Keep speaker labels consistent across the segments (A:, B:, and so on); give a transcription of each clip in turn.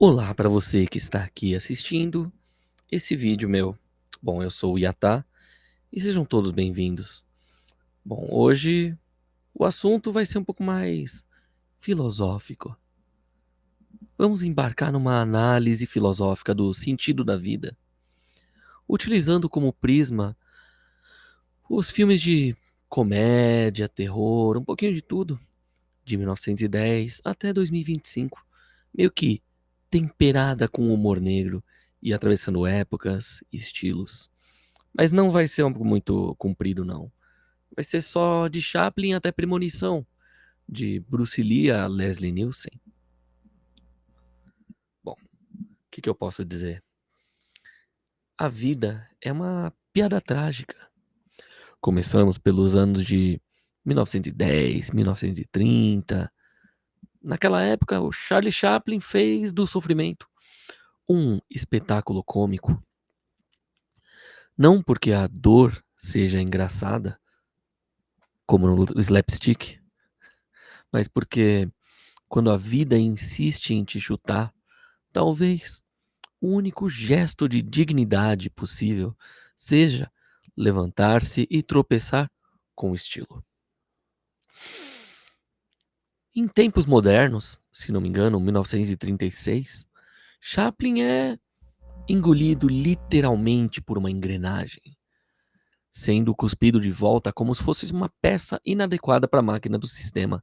A: Olá para você que está aqui assistindo esse vídeo meu. Bom, eu sou o Yatá e sejam todos bem-vindos. Bom, hoje o assunto vai ser um pouco mais filosófico. Vamos embarcar numa análise filosófica do sentido da vida, utilizando como prisma os filmes de comédia, terror, um pouquinho de tudo, de 1910 até 2025, meio que temperada com humor negro e atravessando épocas e estilos. Mas não vai ser algo muito comprido, não. Vai ser só de Chaplin até Premonição, de Bruce Lee a Leslie Nielsen. Bom, o que eu posso dizer? A vida é uma piada trágica. Começamos pelos anos de 1910, 1930. Naquela época, o Charlie Chaplin fez do sofrimento um espetáculo cômico. Não porque a dor seja engraçada, como no slapstick, mas porque quando a vida insiste em te chutar, talvez o único gesto de dignidade possível seja levantar-se e tropeçar com estilo. Em tempos modernos, se não me engano, 1936, Chaplin é engolido literalmente por uma engrenagem, sendo cuspido de volta como se fosse uma peça inadequada para a máquina do sistema.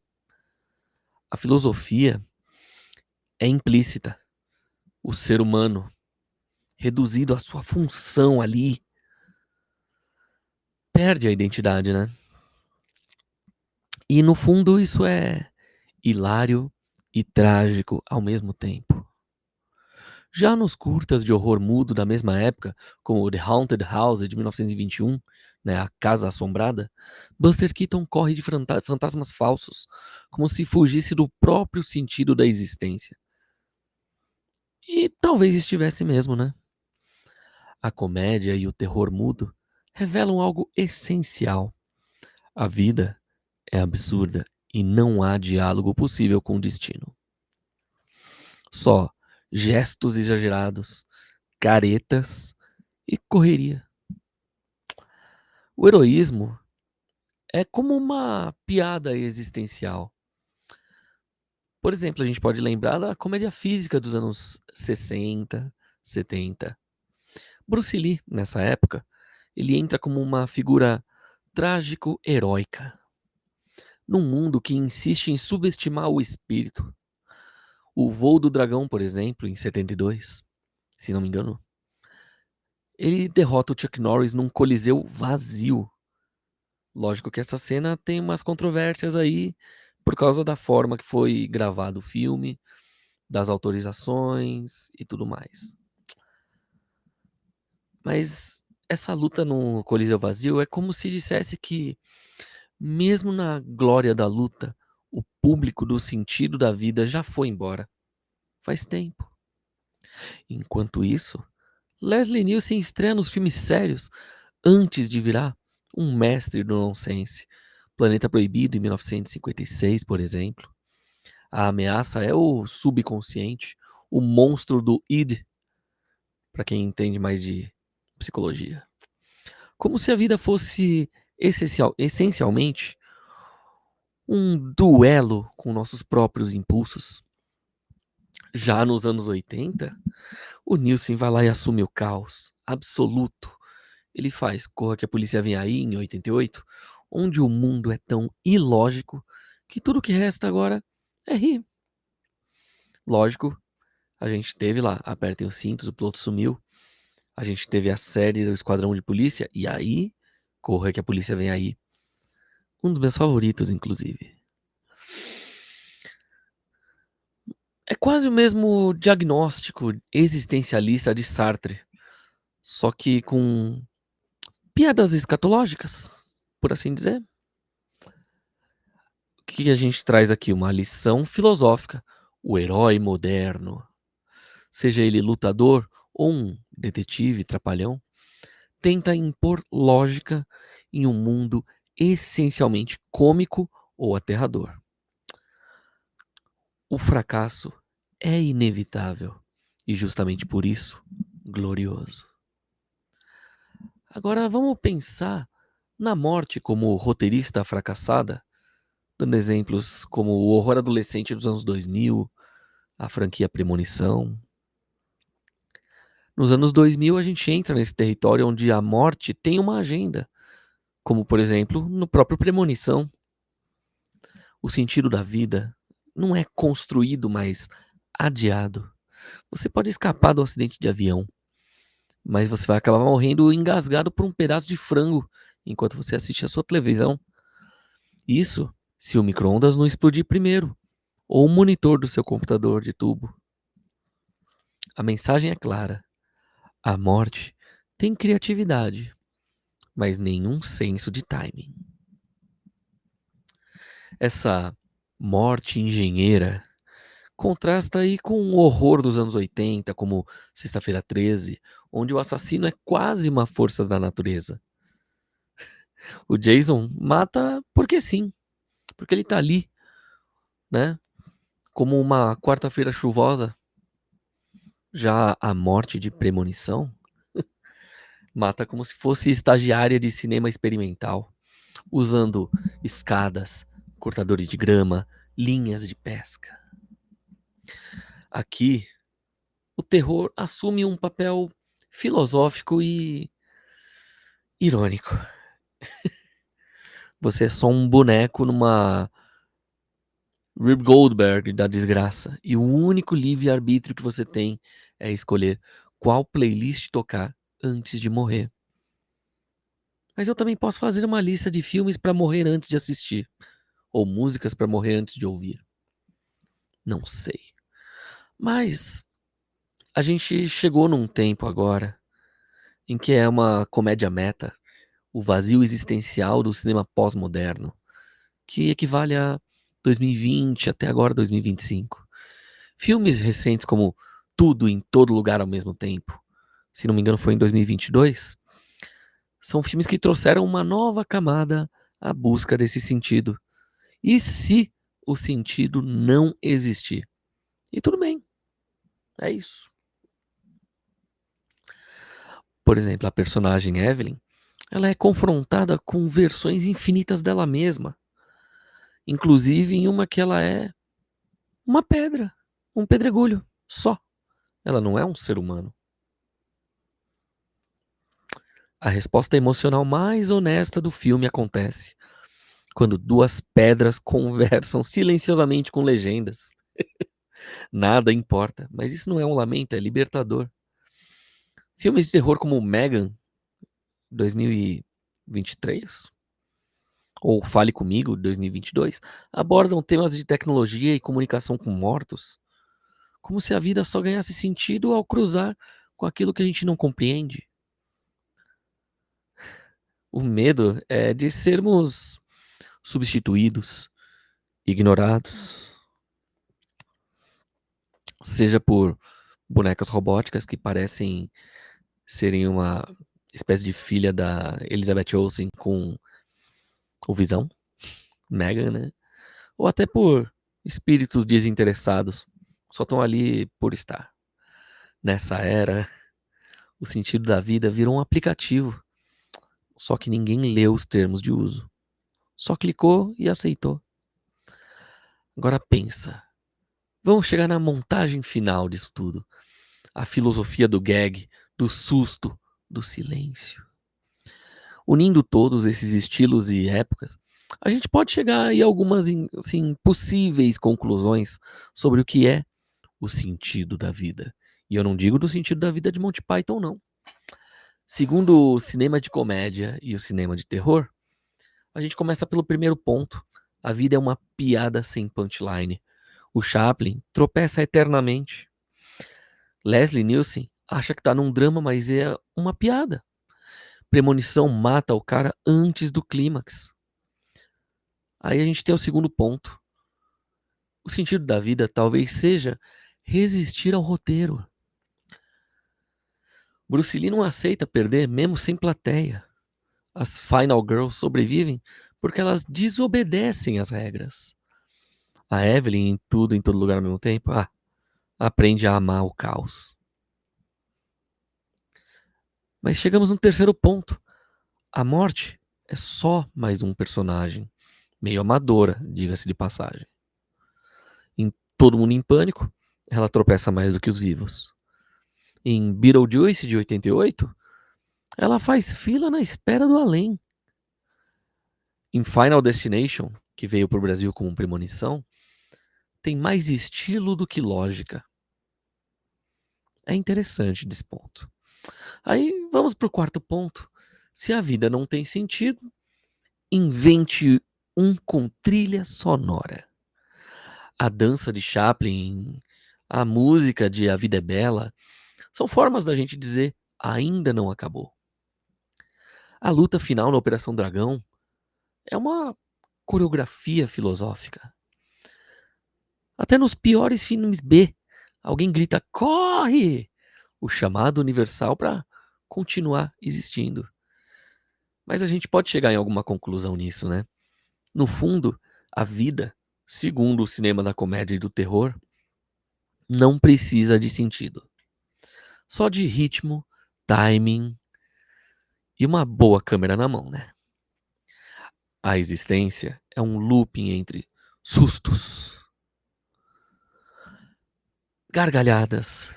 A: A filosofia é implícita. O ser humano, reduzido à sua função ali, perde a identidade, né? E no fundo isso é hilário e trágico ao mesmo tempo. Já nos curtas de horror mudo da mesma época, como The Haunted House de 1921, né, A Casa Assombrada, Buster Keaton corre de fantasmas falsos, como se fugisse do próprio sentido da existência. E talvez estivesse mesmo, né? A comédia e o terror mudo revelam algo essencial. A vida é absurda e não há diálogo possível com o destino. Só gestos exagerados, caretas e correria. O heroísmo é como uma piada existencial. Por exemplo, a gente pode lembrar da comédia física dos anos 60, 70. Bruce Lee, nessa época, ele entra como uma figura trágico-heróica, num mundo que insiste em subestimar o espírito. O Voo do Dragão, por exemplo, em 72, se não me engano, ele derrota o Chuck Norris num coliseu vazio. Lógico que essa cena tem umas controvérsias aí, por causa da forma que foi gravado o filme, das autorizações e tudo mais. Mas essa luta no coliseu vazio é como se dissesse que, mesmo na glória da luta, o público do sentido da vida já foi embora. Faz tempo. Enquanto isso, Leslie Nielsen estreia nos filmes sérios antes de virar um mestre do nonsense. Planeta Proibido, em 1956, por exemplo. A ameaça é o subconsciente, o monstro do id, para quem entende mais de psicologia. Como se a vida fosse essencialmente um duelo com nossos próprios impulsos. Já nos anos 80, o Nielsen vai lá e assume o caos absoluto. Ele faz Corra que a Polícia Vem Aí, em 88, onde o mundo é tão ilógico que tudo que resta agora é rir. Lógico, a gente teve lá, apertem os cintos, o piloto sumiu. A gente teve a série do Esquadrão de Polícia, e aí, Corra que a Polícia Vem Aí. Um dos meus favoritos, inclusive. É quase o mesmo diagnóstico existencialista de Sartre, só que com piadas escatológicas, por assim dizer. O que a gente traz aqui? Uma lição filosófica. O herói moderno, seja ele lutador ou um detetive trapalhão, tenta impor lógica em um mundo essencialmente cômico ou aterrador. O fracasso é inevitável. e justamente por isso, glorioso. Agora vamos pensar na morte como roteirista fracassada, dando exemplos como o horror adolescente dos anos 2000, a franquia Premonição. Nos anos 2000 a gente entra nesse território onde a morte tem uma agenda, como por exemplo no próprio Premonição. O sentido da vida não é construído, mas adiado. Você pode escapar do acidente de avião, mas você vai acabar morrendo engasgado por um pedaço de frango enquanto você assiste a sua televisão. Isso se o micro-ondas não explodir primeiro, ou o monitor do seu computador de tubo. A mensagem é clara: a morte tem criatividade, mas nenhum senso de timing. Essa morte engenheira contrasta aí com o horror dos anos 80, como Sexta-feira 13, onde o assassino é quase uma força da natureza. O Jason mata porque sim, porque ele tá ali, né? Como uma quarta-feira chuvosa. Já a morte de premonição mata como se fosse estagiária de cinema experimental, usando escadas, cortadores de grama, linhas de pesca. Aqui, o terror assume um papel filosófico e irônico. Você é só um boneco numa Rube Goldberg da desgraça, e o único livre-arbítrio que você tem é escolher qual playlist tocar antes de morrer. Mas eu também posso fazer uma lista de filmes para morrer antes de assistir, ou músicas para morrer antes de ouvir. Não sei. Mas a gente chegou num tempo agora em que é uma comédia meta, o vazio existencial do cinema pós-moderno, que equivale a 2020 até agora 2025. Filmes recentes como Tudo em Todo Lugar ao Mesmo Tempo, se não me engano foi em 2022, são filmes que trouxeram uma nova camada à busca desse sentido. E se o sentido não existir? E tudo bem, é isso. Por exemplo, a personagem Evelyn, ela é confrontada com versões infinitas dela mesma, inclusive em uma que ela é uma pedra, um pedregulho, só. Ela não é um ser humano. A resposta emocional mais honesta do filme acontece quando duas pedras conversam silenciosamente com legendas. Nada importa, mas isso não é um lamento, é libertador. Filmes de terror como Megan, 2023, ou Fale Comigo, 2022, abordam temas de tecnologia e comunicação com mortos, como se a vida só ganhasse sentido ao cruzar com aquilo que a gente não compreende. O medo é de sermos substituídos, ignorados, seja por bonecas robóticas que parecem serem uma espécie de filha da Elizabeth Olsen com o Visão, Megan, né? Ou até por espíritos desinteressados, só estão ali por estar. Nessa era, o sentido da vida virou um aplicativo, só que ninguém leu os termos de uso. Só clicou e aceitou. Agora pensa, vamos chegar na montagem final disso tudo. A filosofia do gag, do susto, do silêncio. Unindo todos esses estilos e épocas, a gente pode chegar a algumas assim, possíveis conclusões sobre o que é o sentido da vida. E eu não digo do sentido da vida de Monty Python, não. Segundo o cinema de comédia e o cinema de terror, a gente começa pelo primeiro ponto. A vida é uma piada sem punchline. O Chaplin tropeça eternamente. Leslie Nielsen acha que tá num drama, mas é uma piada. Premonição mata o cara antes do clímax. Aí a gente tem o segundo ponto. O sentido da vida talvez seja resistir ao roteiro. Bruce Lee não aceita perder mesmo sem plateia. As Final Girls sobrevivem porque elas desobedecem às regras. A Evelyn em tudo, em todo lugar ao mesmo tempo. Ah, aprende a amar o caos. Mas chegamos no terceiro ponto. A morte é só mais um personagem, meio amadora, diga-se de passagem. Em Todo Mundo em Pânico, ela tropeça mais do que os vivos. Em Beetlejuice, de 88, ela faz fila na espera do além. Em Final Destination, que veio para o Brasil como premonição, tem mais estilo do que lógica. É interessante desse ponto. Aí vamos para o quarto ponto. Se a vida não tem sentido, invente um com trilha sonora. A dança de Chaplin, a música de A Vida é Bela, são formas da gente dizer ainda não acabou. A luta final na Operação Dragão é uma coreografia filosófica. Até nos piores filmes B, alguém grita corre! O chamado universal para continuar existindo. Mas a gente pode chegar em alguma conclusão nisso, né? No fundo, a vida, segundo o cinema da comédia e do terror, não precisa de sentido. Só de ritmo, timing e uma boa câmera na mão, né? A existência é um looping entre sustos, gargalhadas,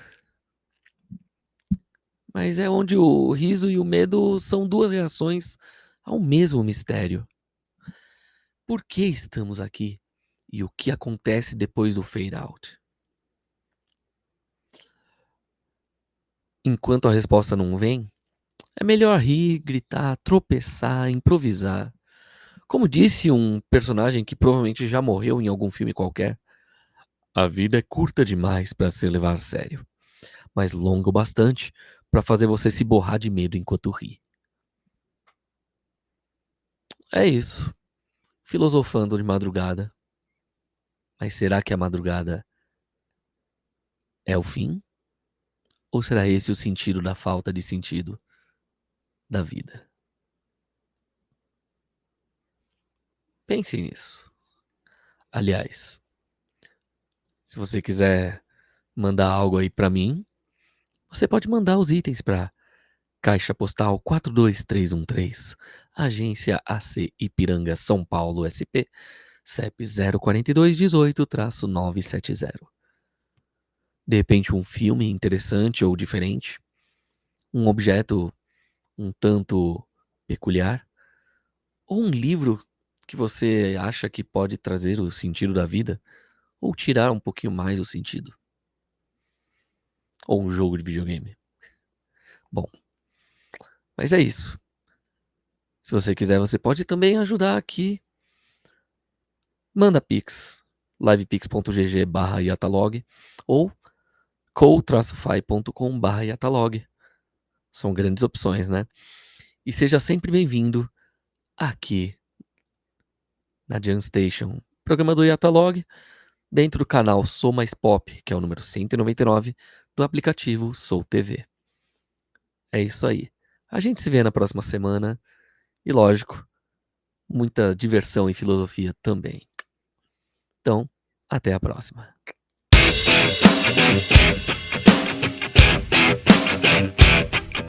A: mas é onde o riso e o medo são duas reações ao mesmo mistério. Por que estamos aqui? E o que acontece depois do fade out? Enquanto a resposta não vem, é melhor rir, gritar, tropeçar, improvisar. Como disse um personagem que provavelmente já morreu em algum filme qualquer, a vida é curta demais para se levar a sério, mas longa o bastante para fazer você se borrar de medo enquanto ri. É isso, filosofando de madrugada. Mas será que a madrugada é o fim? Ou será esse o sentido da falta de sentido da vida? Pense nisso. Aliás, se você quiser mandar algo aí pra mim, você pode mandar os itens para Caixa Postal 42313, Agência AC Ipiranga, São Paulo, SP, CEP 04218-970. De repente um filme interessante ou diferente, um objeto um tanto peculiar, ou um livro que você acha que pode trazer o sentido da vida, ou tirar um pouquinho mais o sentido. Ou um jogo de videogame. Bom, mas é isso. Se você quiser, você pode também ajudar aqui. Manda Pix, livepix.gg/yatalog ou co-fi.com/yatalog. São grandes opções, né? E seja sempre bem-vindo aqui na Jam Station, programa do Yatalog, dentro do canal Sou Mais Pop, que é o número 199 do aplicativo Sou TV. É isso aí. A gente se vê na próxima semana e, lógico, muita diversão e filosofia também. Então, até a próxima.